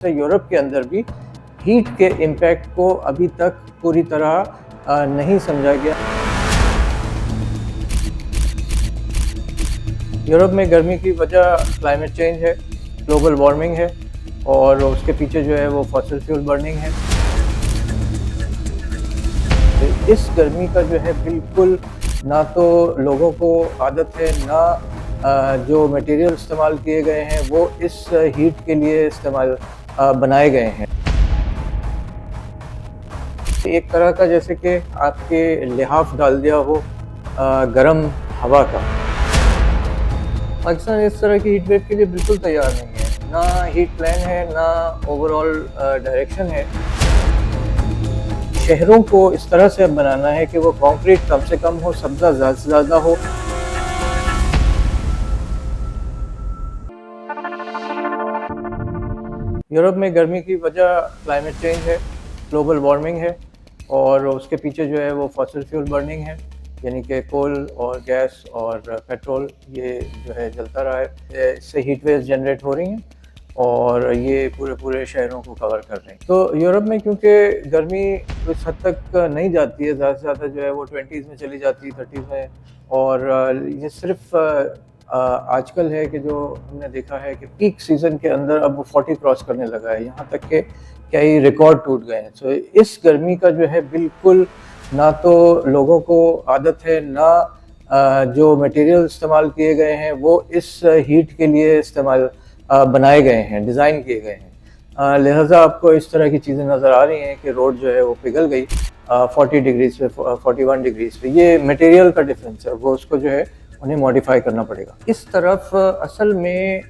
Europe के अंदर भी हीट के इम्पैक्ट को अभी तक पूरी तरह नहीं समझा गया। यूरोप में गर्मी की वजह क्लाइमेट चेंज है, ग्लोबल वार्मिंग है और उसके पीछे जो है वो फॉसिल फ्यूल बर्निंग है। इस गर्मी का जो है बिल्कुल ना तो लोगों को आदत है, ना जो मटेरियल इस्तेमाल किए गए हैं वो इस हीट के लिए इस्तेमाल बनाए गए हैं। एक तरह का जैसे कि आपके लिहाफ डाल दिया हो गर्म हवा का। पाकिस्तान इस तरह की हीट वेव के लिए बिल्कुल तैयार नहीं है, ना हीट प्लान है, ना ओवरऑल डायरेक्शन है। शहरों को इस तरह से अब बनाना है कि वो कंक्रीट कम से कम हो, सब्जा ज़्यादा से ज़्यादा हो। यूरोप में गर्मी की वजह क्लाइमेट चेंज है, ग्लोबल वार्मिंग है और उसके पीछे जो है वो फॉसिल फ्यूल बर्निंग है, यानी कि कोल और गैस और पेट्रोल ये जो है जलता रहा है। इससे हीट वेव्स जनरेट हो रही हैं और ये पूरे शहरों को कवर कर रहे हैं। तो यूरोप में क्योंकि गर्मी कुछ हद तक नहीं जाती है, ज़्यादा से ज़्यादा जो है वो 20s में चली जाती है, 30s में, और ये सिर्फ आजकल है कि जो हमने देखा है कि पीक सीज़न के अंदर अब वो 40 क्रॉस करने लगा है, यहाँ तक कि कई रिकॉर्ड टूट गए हैं। तो इस गर्मी का जो है बिल्कुल ना तो लोगों को आदत है, ना जो मटेरियल इस्तेमाल किए गए हैं वो इस हीट के लिए इस्तेमाल बनाए गए हैं, डिज़ाइन किए गए हैं। लिहाजा आपको इस तरह की चीज़ें नज़र आ रही हैं कि रोड जो है वो पिघल गई 40 डिग्रीज पे, 41 डिग्रीज पे। ये मटेरियल का डिफरेंस है, वो उसको जो है उन्हें मॉडिफाई करना पड़ेगा। इस तरफ असल में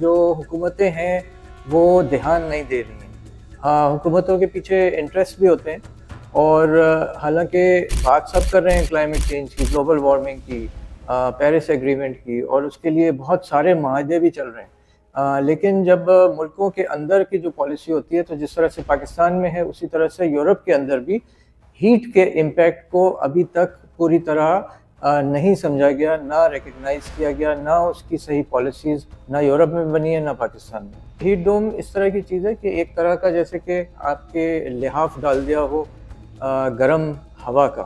जो हुकूमतें हैं वो ध्यान नहीं दे रही हैं। हाँ, हुकूमतों के पीछे इंटरेस्ट भी होते हैं और हालांकि बात सब कर रहे हैं क्लाइमेट चेंज की, ग्लोबल वार्मिंग की, पेरिस एग्रीमेंट की, और उसके लिए बहुत सारे माहदे भी चल रहे हैं। लेकिन जब मुल्कों के अंदर की जो पॉलिसी होती है, तो जिस तरह से पाकिस्तान में है उसी तरह से यूरोप के अंदर भी हीट के इम्पैक्ट को अभी तक पूरी तरह नहीं समझा गया, ना रिकग्नाइज किया गया, ना उसकी सही पॉलिसीज़ ना यूरोप में बनी है ना पाकिस्तान में। हीट डोम इस तरह की चीज़ है कि एक तरह का जैसे कि आपके लिहाफ डाल दिया हो गर्म हवा का।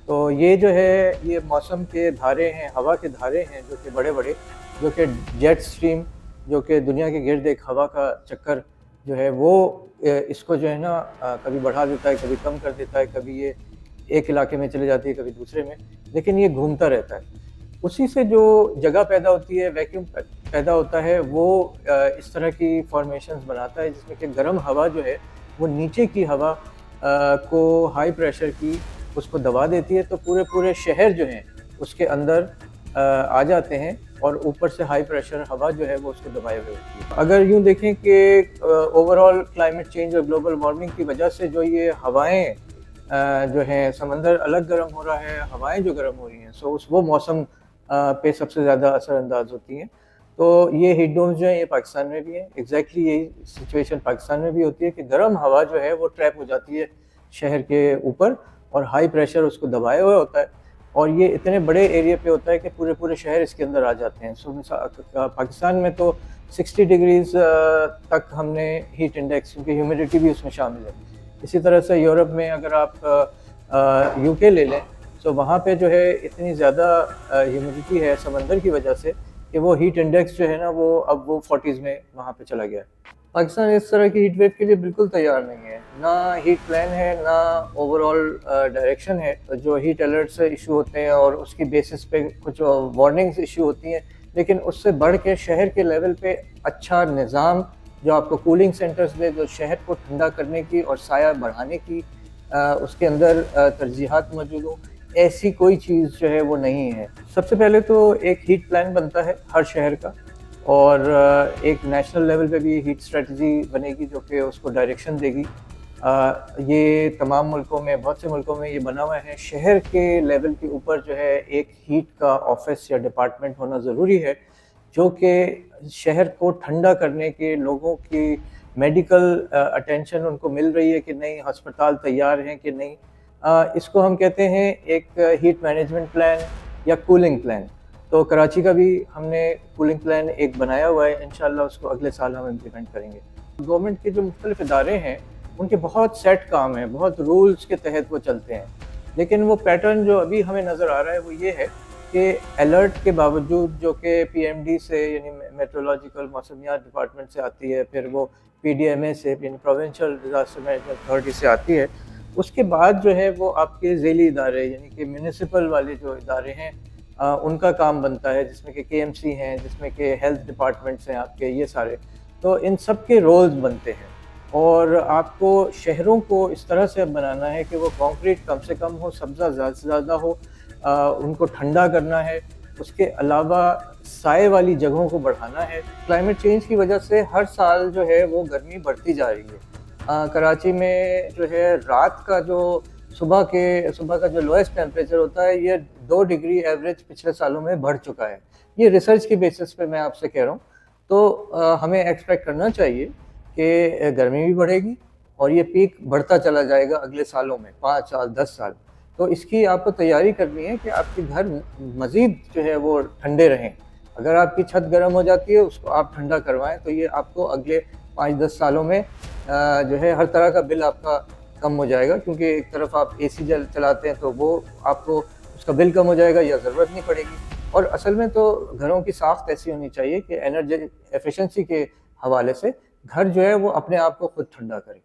तो ये जो है ये मौसम के धारे हैं, हवा के धारे हैं जो कि बड़े बड़े, जो कि जेट स्ट्रीम, जो कि दुनिया के गिर्द एक हवा का चक्कर जो है वो इसको जो है ना कभी बढ़ा देता है, कभी कम कर देता है, कभी ये एक इलाके में चले जाती है, कभी दूसरे में, लेकिन ये घूमता रहता है। उसी से जो जगह पैदा होती है, वैक्यूम पैदा होता है, वो इस तरह की फॉर्मेशंस बनाता है जिसमें कि गर्म हवा जो है वो नीचे की हवा को हाई प्रेशर की उसको दबा देती है। तो पूरे शहर जो हैं उसके अंदर आ जाते हैं और ऊपर से हाई प्रेशर हवा जो है वो उसको दबाए हुए होती है। अगर यूँ देखें कि ओवरऑल क्लाइमेट चेंज और ग्लोबल वार्मिंग की वजह से जो ये हवाएं जो हैं, समंदर अलग गर्म हो रहा है, हवाएं जो गर्म हो रही हैं, सो वो मौसम पे सबसे ज़्यादा असरअंदाज होती हैं। तो ये हीट डोम्स जो हैं ये पाकिस्तान में भी हैं। एग्जैक्टली यही सिचुएशन पाकिस्तान में भी होती है कि गर्म हवा जो है वो ट्रैप हो जाती है शहर के ऊपर और हाई प्रेशर उसको दबाए हुए होता है, और ये इतने बड़े एरिया पे होता है कि पूरे शहर इसके अंदर आ जाते हैं। सो पाकिस्तान में तो 60 डिग्रीज तक हमने हीट इंडेक्स, क्योंकि ह्यूमिडिटी भी उसमें शामिल है। इसी तरह से यूरोप में अगर आप यूके ले लें, तो वहाँ पे जो है इतनी ज़्यादा ह्यूमिडिटी है समंदर की वजह से कि वो हीट इंडेक्स जो है ना वो अब वो 40s में वहाँ पे चला गया है। पाकिस्तान इस तरह की हीट वेव के लिए बिल्कुल तैयार नहीं है, ना हीट प्लान है, ना ओवरऑल डायरेक्शन है। जो हीट अलर्ट्स इशू होते हैं और उसकी बेसिस पे कुछ वार्निंग्स इशू होती हैं, लेकिन उससे बढ़ के शहर के लेवल पे अच्छा निज़ाम जो आपको कूलिंग सेंटर्स दे, जो शहर को ठंडा करने की और साया बढ़ाने की उसके अंदर तरजीहात मौजूद हो, ऐसी कोई चीज़ जो है वो नहीं है। सबसे पहले तो एक हीट प्लान बनता है हर शहर का, और एक नेशनल लेवल पे भी हीट स्ट्रेटजी बनेगी जो कि उसको डायरेक्शन देगी। ये तमाम मुल्कों में, बहुत से मुल्कों में ये बना हुआ है। शहर के लेवल के ऊपर जो है एक हीट का ऑफिस या डिपार्टमेंट होना ज़रूरी है, जो कि शहर को ठंडा करने के, लोगों की मेडिकल अटेंशन उनको मिल रही है कि नहीं, अस्पताल तैयार हैं कि नहीं, इसको हम कहते हैं एक हीट मैनेजमेंट प्लान या कूलिंग प्लान। तो कराची का भी हमने कूलिंग प्लान एक बनाया हुआ है, इंशाल्लाह उसको अगले साल हम इम्प्लीमेंट करेंगे। गवर्नमेंट के जो मुख्तलिफ इदारे हैं उनके बहुत सेट काम हैं, बहुत रूल्स के तहत वो चलते हैं, लेकिन वो पैटर्न जो अभी हमें नज़र आ रहा है वो ये है कि अलर्ट के बावजूद जो कि पीएमडी से यानी मेट्रोलॉजिकल मौसमियात डिपार्टमेंट से आती है, फिर वो पीडीएमए से यानी प्रोविंशियल डिज़ास्टर मैनेजमेंट अथॉरिटी से आती है, उसके बाद जो है वो आपके ज़ेली इदारे यानी कि म्यूनिसिपल वाले जो इदारे हैं उनका काम बनता है, जिसमें कि केएमसी हैं, जिसमें कि हेल्थ डिपार्टमेंट्स हैं आपके, ये सारे। तो इन सब के रोल्स बनते हैं और आपको शहरों को इस तरह से अब बनाना है कि वो कंक्रीट कम से कम हो, सब्ज़ा ज़्यादा से ज़्यादा हो, उनको ठंडा करना है, उसके अलावा साए वाली जगहों को बढ़ाना है। क्लाइमेट चेंज की वजह से हर साल जो है वो गर्मी बढ़ती जा रही है। कराची में जो है रात का जो सुबह का जो लोएस्ट टेम्परेचर होता है ये 2 डिग्री एवरेज पिछले सालों में बढ़ चुका है। ये रिसर्च की बेसिस पे मैं आपसे कह रहा हूँ। तो हमें एक्सपेक्ट करना चाहिए कि गर्मी भी बढ़ेगी और ये पीक बढ़ता चला जाएगा अगले सालों में, 5 साल, 10 साल। तो इसकी आपको तैयारी करनी है कि आपके घर मज़ीद जो है वो ठंडे रहें। अगर आपकी छत गर्म हो जाती है, उसको आप ठंडा करवाएँ, तो ये आपको अगले 5-10 सालों में जो है हर तरह का बिल आपका कम हो जाएगा, क्योंकि एक तरफ आप एसी चलाते हैं तो वो आपको उसका बिल कम हो जाएगा या ज़रूरत नहीं पड़ेगी। और असल में तो घरों की साख्त ऐसी होनी चाहिए कि एनर्जी एफिशिएंसी के हवाले से घर जो है वो अपने आप को खुद ठंडा करे।